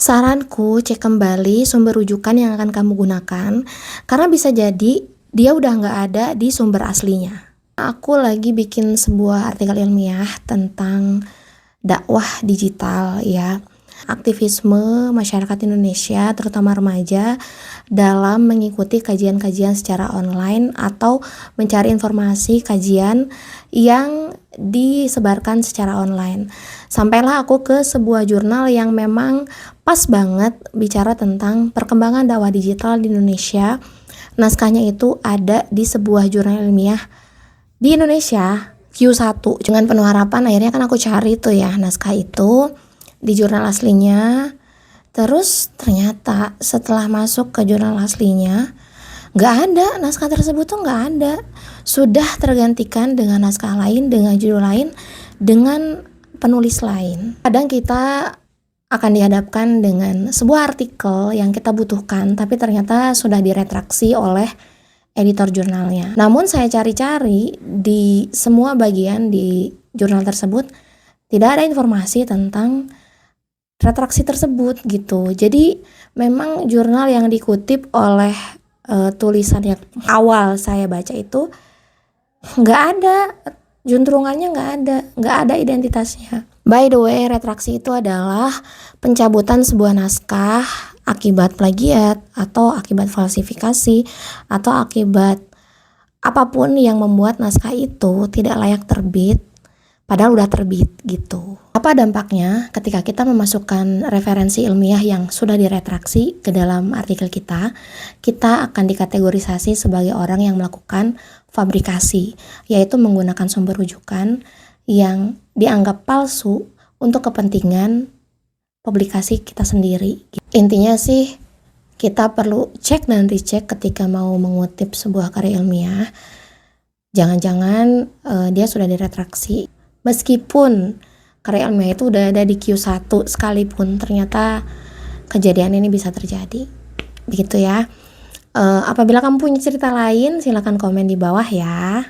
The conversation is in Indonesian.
Saranku, cek kembali sumber rujukan yang akan kamu gunakan, karena bisa jadi dia udah nggak ada di sumber aslinya. Aku lagi bikin sebuah artikel ilmiah tentang dakwah digital ya, aktivisme masyarakat Indonesia, terutama remaja, dalam mengikuti kajian-kajian secara online atau mencari informasi kajian yang disebarkan secara online. Sampailah aku ke sebuah jurnal yang memang pas banget bicara tentang perkembangan dakwah digital di Indonesia. Naskahnya itu ada di sebuah jurnal ilmiah di Indonesia, Q1. Dengan penuh harapan akhirnya kan aku cari tuh ya naskah itu di jurnal aslinya. Terus ternyata setelah masuk ke jurnal aslinya, nggak ada, naskah tersebut tuh nggak ada. Sudah tergantikan dengan naskah lain, dengan judul lain, dengan penulis lain. Kadang kita akan dihadapkan dengan sebuah artikel yang kita butuhkan, tapi ternyata sudah diretraksi oleh editor jurnalnya. Namun saya cari-cari di semua bagian di jurnal tersebut tidak ada informasi tentang retraksi tersebut gitu. Jadi memang jurnal yang dikutip oleh tulisan yang awal saya baca itu nggak ada, juntrungannya nggak ada identitasnya. By the way, retraksi itu adalah pencabutan sebuah naskah akibat plagiat atau akibat falsifikasi atau akibat apapun yang membuat naskah itu tidak layak terbit padahal udah terbit gitu. Apa dampaknya ketika kita memasukkan referensi ilmiah yang sudah diretraksi ke dalam artikel kita? Kita akan dikategorisasi sebagai orang yang melakukan fabrikasi, yaitu menggunakan sumber rujukan yang dianggap palsu untuk kepentingan publikasi kita sendiri. Intinya sih kita perlu cek dan recheck ketika mau mengutip sebuah karya ilmiah. Jangan-jangan dia sudah diretraksi. Meskipun karya ilmiah itu udah ada di Q1 sekalipun, ternyata kejadian ini bisa terjadi. Begitu ya. Apabila kamu punya cerita lain, silakan komen di bawah ya.